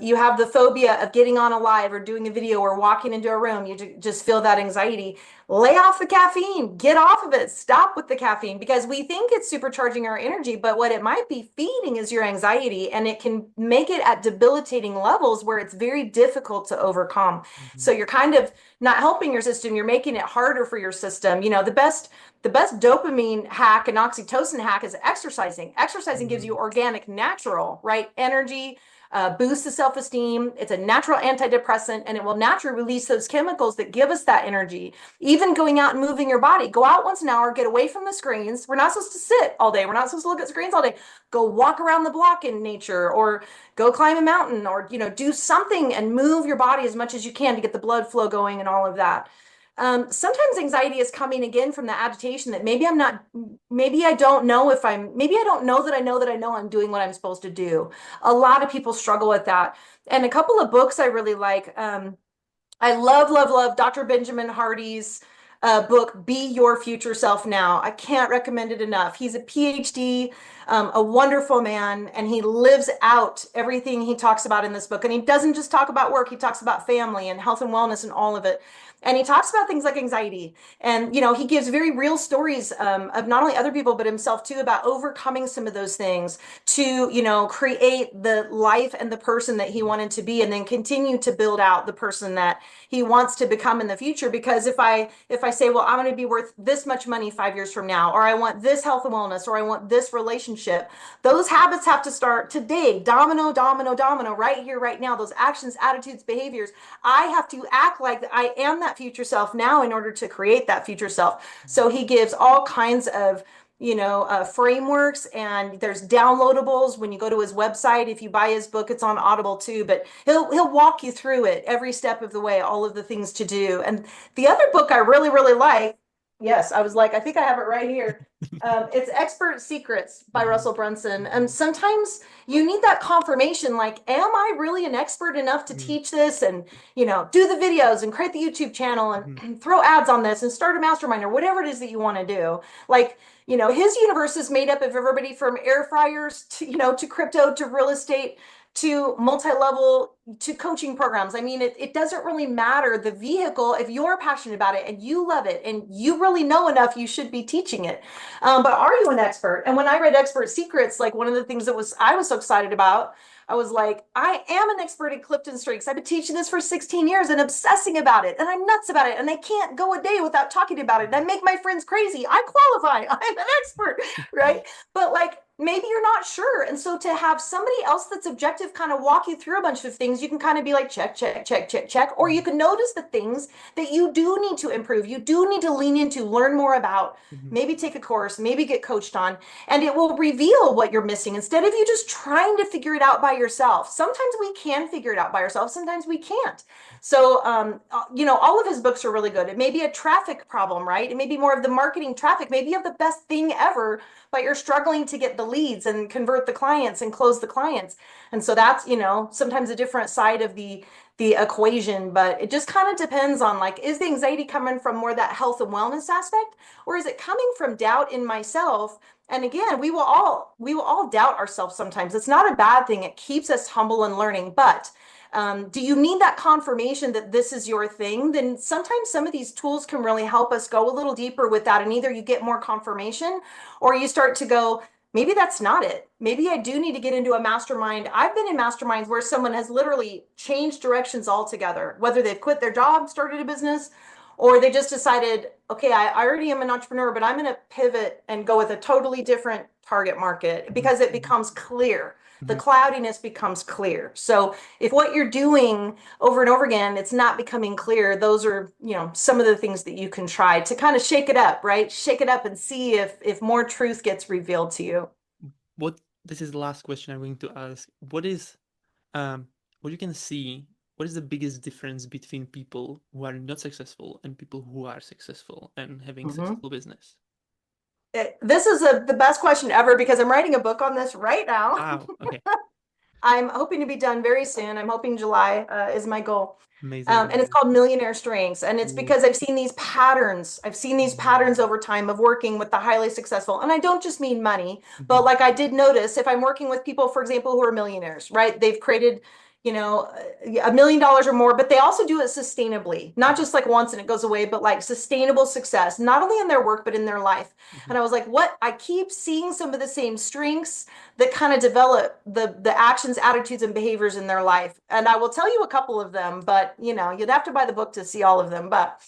You have the phobia of getting on a live or doing a video or walking into a room, you just feel that anxiety. Lay off the caffeine, get off of it, stop with the caffeine, because we think it's supercharging our energy, but what it might be feeding is your anxiety, and it can make it at debilitating levels where it's very difficult to overcome. mhm, So you're kind of not helping your system, you're making it harder for your system. The best dopamine hack and oxytocin hack is exercising. Exercising gives you mm, organic, natural, right, energy, boosts the self-esteem. It's a natural antidepressant, and it will naturally release those chemicals that give us that energy. Even going out and moving your body, go out once an hour, get away from the screens. We're not supposed to sit all day, we're not supposed to look at screens all day. Go walk around the block in nature, or go climb a mountain, or do something and move your body as much as you can to get the blood flow going and all of that. Sometimes anxiety is coming again from the agitation that maybe I'm not, maybe I don't know if I'm, maybe I don't know that I know that I know I'm doing what I'm supposed to do. A lot of people struggle with that. And a couple of books I really like. I love, love, love Dr. Benjamin Hardy's book, Be Your Future Self Now. I can't recommend it enough. He's a PhD, a wonderful man, and he lives out everything he talks about in this book. And he doesn't just talk about work, he talks about family and health and wellness and all of it. And he talks about things like anxiety. And, he gives very real stories of not only other people, but himself too, about overcoming some of those things to, create the life and the person that he wanted to be, and then continue to build out the person that he wants to become in the future. Because if I say, well, I'm going to be worth this much money 5 years from now, or I want this health and wellness, or I want this relationship, those habits have to start today. Domino, domino, domino, right here, right now. Those actions, attitudes, behaviors. I have to act like I am that future self now in order to create that future self. So he gives all kinds of frameworks, and there's downloadables when you go to his website. If you buy his book, it's on Audible too, but he'll walk you through it every step of the way, all of the things to do. And the other book I really, really like Yes, I was like, I think I have it right here. It's Expert Secrets by Mhm, Russell Brunson. And mhm, sometimes you need that confirmation, like, am I really an expert enough to mhm, teach this and, do the videos and create the YouTube channel mhm, and throw ads on this and start a mastermind or whatever it is that you want to do. Like, his universe is made up of everybody from air fryers to, to crypto to real estate to multi-level to coaching programs. I mean, it doesn't really matter the vehicle. If you're passionate about it and you love it and you really know enough, you should be teaching it. But are you an expert? And when I read Expert Secrets, like one of the things that I was so excited about, I was like, I am an expert in Clifton Strengths. I've been teaching this for 16 years and obsessing about it. And I'm nuts about it. And I can't go a day without talking about it. And I make my friends crazy. I qualify. I'm an expert, right? But like, maybe you're not sure. And so to have somebody else that's objective kind of walk you through a bunch of things, you can kind of be like, check, check, check, check, check. Or you mhm, can notice the things that you do need to improve, you do need to lean into, learn more about, mhm, maybe take a course, maybe get coached on, and it will reveal what you're missing instead of you just trying to figure it out by yourself. Sometimes we can figure it out by ourselves, sometimes we can't. So, all of his books are really good. It may be a traffic problem, right? It may be more of the marketing traffic. Maybe you have the best thing ever, but you're struggling to get the leads and convert the clients and close the clients. And so that's, sometimes a different side of the equation, but it just kind of depends on, like, is the anxiety coming from more that health and wellness aspect, or is it coming from doubt in myself? And again, we will all doubt ourselves sometimes. It's not a bad thing. It keeps us humble and learning. But do you need that confirmation that this is your thing? Then sometimes some of these tools can really help us go a little deeper with that. And either you get more confirmation or you start to go, maybe that's not it. Maybe I do need to get into a mastermind. I've been in masterminds where someone has literally changed directions altogether, whether they've quit their job, started a business, or they just decided, okay, I already am an entrepreneur, but I'm going to pivot and go with a totally different target market mhm, because it mhm, becomes clear. The mhm. cloudiness becomes clear. So if what you're doing over and over again, it's not becoming clear, those are, some of the things that you can try to kind of shake it up, right? Shake it up and see if more truth gets revealed to you. What this is the last question I'm going to ask. What is what you can see, what is the biggest difference between people who are not successful and people who are successful and having Mhm. successful business? This is the best question ever because I'm writing a book on this right now. Wow. Okay. I'm hoping to be done very soon. I'm hoping July is my goal. Amazing. And it's Amazing. called Millionaire Strengths. And it's Ooh. because I've seen these patterns. I've seen these Mhm, patterns over time of working with the highly successful. And I don't just mean money, but mhm, like I did notice if I'm working with people, for example, who are millionaires, right? They've created, $1 million or more, but they also do it sustainably, not mhm, just like once and it goes away, but like sustainable success, not only in their work, but in their life. mhm, And I was like, what? I keep seeing some of the same strengths that kind of develop the actions, attitudes, and behaviors in their life. And I will tell you a couple of them, but you'd have to buy the book to see all of them. But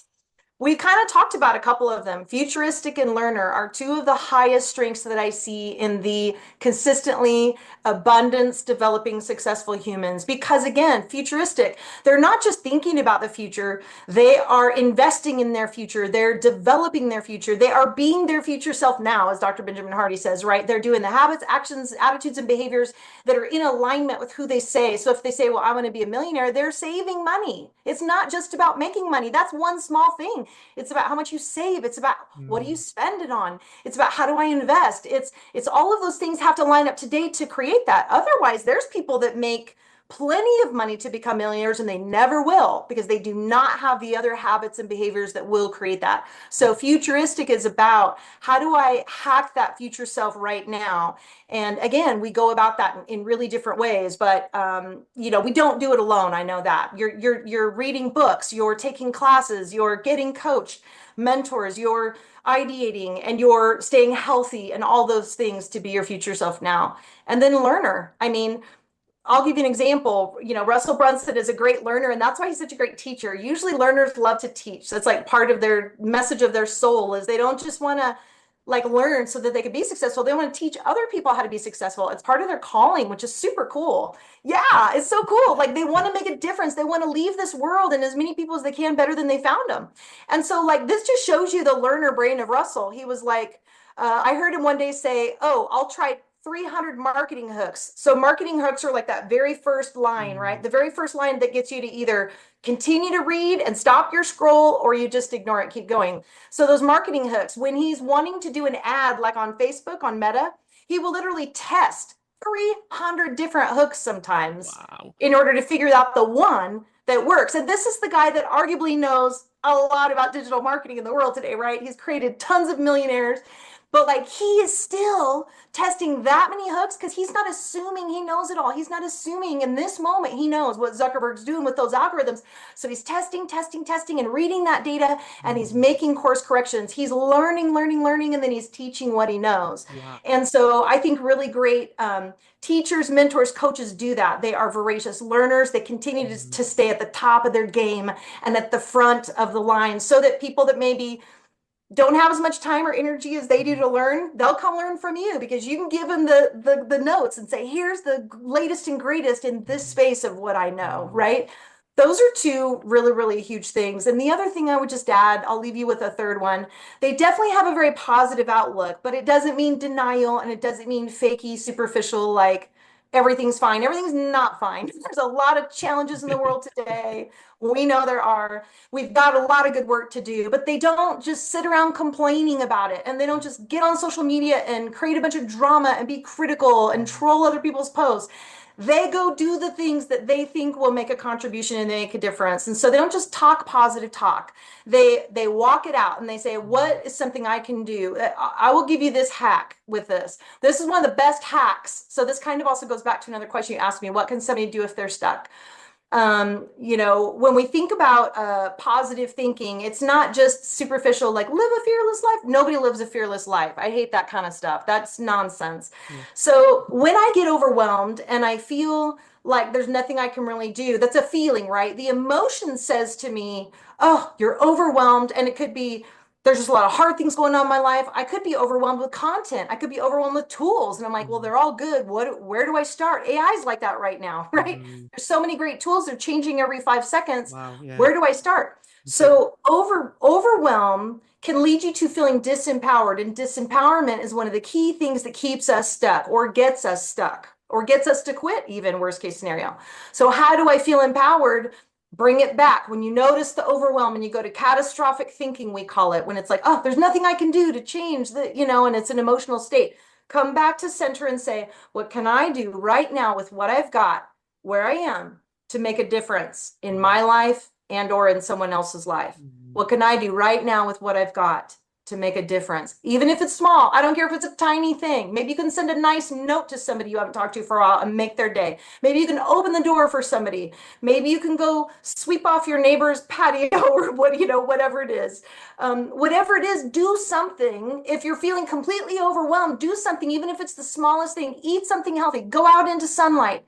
we kind of talked about a couple of them. Futuristic and learner are two of the highest strengths that I see in the consistently abundance developing successful humans. Because again, futuristic, they're not just thinking about the future, they are investing in their future, they're developing their future, they are being their future self now, as Dr. Benjamin Hardy says, right? They're doing the habits, actions, attitudes, and behaviors that are in alignment with who they say. So if they say, well, I want to be a millionaire, they're saving money. It's not just about making money. That's one small thing. It's about how much you save. It's about what do you mhm, spend it on? It's about how do I invest? It's all of those things have to line up today to create that. Otherwise, there's people that make plenty of money to become millionaires and they never will because they do not have the other habits and behaviors that will create that. So futuristic is about how do I hack that future self right now? And again, we go about that in really different ways, but we don't do it alone. I know that you're reading books, you're taking classes, you're getting coached, mentors, you're ideating, and you're staying healthy, and all those things to be your future self now. And then learner. I mean, I'll give you an example. Russell Brunson is a great learner, and that's why he's such a great teacher. Usually learners love to teach. That's like part of their message of their soul is they don't just want to like learn so that they can be successful. They want to teach other people how to be successful. It's part of their calling, which is super cool. Yeah, it's so cool. Like they want to make a difference. They want to leave this world and as many people as they can better than they found them. And so like this just shows you the learner brain of Russell. He was like, I heard him one day say, "Oh, I'll try 300 marketing hooks. So marketing hooks are like that very first line, right? Mm, The very first line that gets you to either continue to read and stop your scroll, or you just ignore it, keep going. So those marketing hooks, when he's wanting to do an ad like on Facebook, on Meta, he will literally test 300 different hooks sometimes wow. in order to figure out the one that works. And this is the guy that arguably knows a lot about digital marketing in the world today, right? He's created tons of millionaires, but like he is still testing that many hooks because he's not assuming he knows it all. He's not assuming in this moment he knows what Zuckerberg's doing with those algorithms. So he's testing, testing, testing, and reading that data, and he's Mm, making course corrections. He's learning, learning, learning, and then he's teaching what he knows. wow. And so I think really great teachers, mentors, coaches do that. They are voracious learners. They continue Mm, to stay at the top of their game and at the front of the line so that people that maybe don't have as much time or energy as they do mhm, to learn, they'll come learn from you because you can give them the notes and say, here's the latest and greatest in this mhm, space of what I know, mhm, right? Those are two really, really huge things. And the other thing I would just add, I'll leave you with a third one. They definitely have a very positive outlook, but it doesn't mean denial and it doesn't mean fakey, superficial, like everything's fine. Everything's not fine. There's a lot of challenges in the world today. We know there are. We've got a lot of good work to do, but they don't just sit around complaining about it. And they don't just get on social media and create a bunch of drama and be critical and mhm, troll other people's posts. They go do the things that they think will make a contribution and make a difference. And so they don't just talk positive talk. They walk it out and they say, mhm, what is something I can do? I will give you this hack with this. This is one of the best hacks. So this kind of also goes back to another question you asked me. What can somebody do if they're stuck? When we think about positive thinking, it's not just superficial, like live a fearless life. Nobody lives a fearless life. I hate that kind of stuff. That's nonsense. yeah. So when I get overwhelmed and I feel like there's nothing I can really do, that's a feeling, right? The emotion says to me, oh, you're overwhelmed. And it could be, there's just a lot of hard things going on in my life. I could be overwhelmed with content. I could be overwhelmed with tools. And I'm like, well, Mhm, they're all good. Where do I start? AI is like that right now, right? mhm, There's so many great tools. They're changing every 5 seconds. wow. Yeah. Where do I start? Exactly. So overwhelm can lead you to feeling disempowered, and disempowerment is one of the key things that keeps us stuck or gets us stuck or gets us to quit, even worst case scenario. So how do I feel empowered? Bring it back. When you notice the overwhelm and you go to catastrophic thinking, we call it, when it's like, oh, there's nothing I can do to change the, and it's an emotional state. Come back to center and say, what can I do right now with what I've got, where I am, to make a difference in Mhm, my life and or in someone else's life? mhm, What can I do right now with what I've got to make a difference? Even if it's small, I don't care if it's a tiny thing. Maybe you can send a nice note to somebody you haven't talked to for a while and make their day. Maybe you can open the door for somebody. Maybe you can go sweep off your neighbor's patio or whatever it is. Whatever it is, do something. If you're feeling completely overwhelmed, do something, even if it's the smallest thing. Eat something healthy. Go out into sunlight.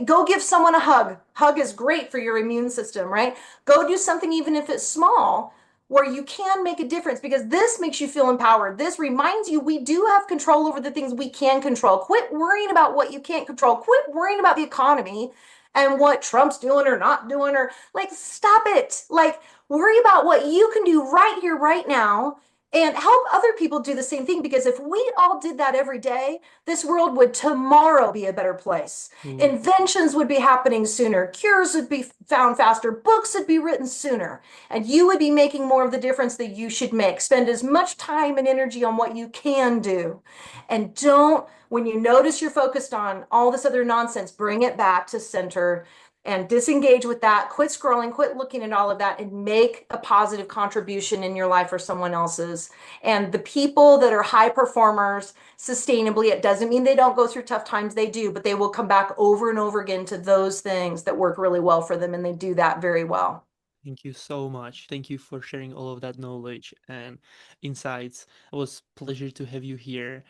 Go give someone a hug. Hug is great for your immune system, right? Go do something, even if it's small, where you can make a difference, because this makes you feel empowered. This reminds you we do have control over the things we can control. Quit worrying about what you can't control. Quit worrying about the economy and what Trump's doing or not doing, or like, stop it. Like, worry about what you can do right here, right now, and help other people do the same thing. Because if we all did that every day, this world would tomorrow be a better place. ooh, Inventions would be happening sooner. Cures would be found faster. Books would be written sooner. And you would be making more of the difference that you should make. Spend as much time and energy on what you can do. And don't, when you notice you're focused on all this other nonsense, bring it back to center and disengage with that. Quit scrolling, quit looking at all of that, and make a positive contribution in your life or someone else's. And the people that are high performers sustainably, it doesn't mean they don't go through tough times. They do, but they will come back over and over again to those things that work really well for them. And they do that very well. thank you so much. Thank you for sharing all of that knowledge and insights. It was pleasure to have you here.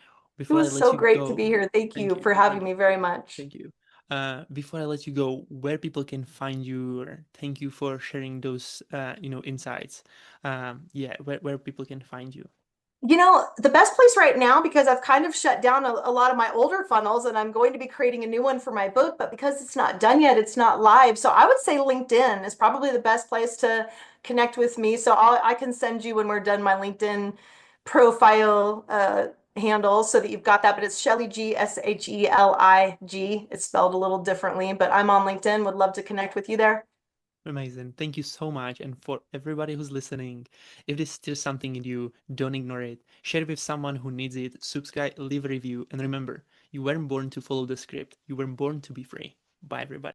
It Before I was let so you great to be go, here. Thank thank you you, for having thank me you, very much. thank you. Before I let you go, where people can find you, or thank you for sharing those, insights. Yeah, where people can find you. The best place right now, because I've kind of shut down a lot of my older funnels and I'm going to be creating a new one for my book, but because it's not done yet, it's not live. So I would say LinkedIn is probably the best place to connect with me. So I can send you when we're done my LinkedIn profile handle so that you've got that, but it's Sheli G, Shelig. It's spelled a little differently, but I'm on LinkedIn. Would love to connect with you there. Amazing. Thank you so much. And for everybody who's listening, if this is still something in you, don't ignore it. Share it with someone who needs it. Subscribe, leave a review. And remember, you weren't born to follow the script. You were born to be free. Bye, everybody.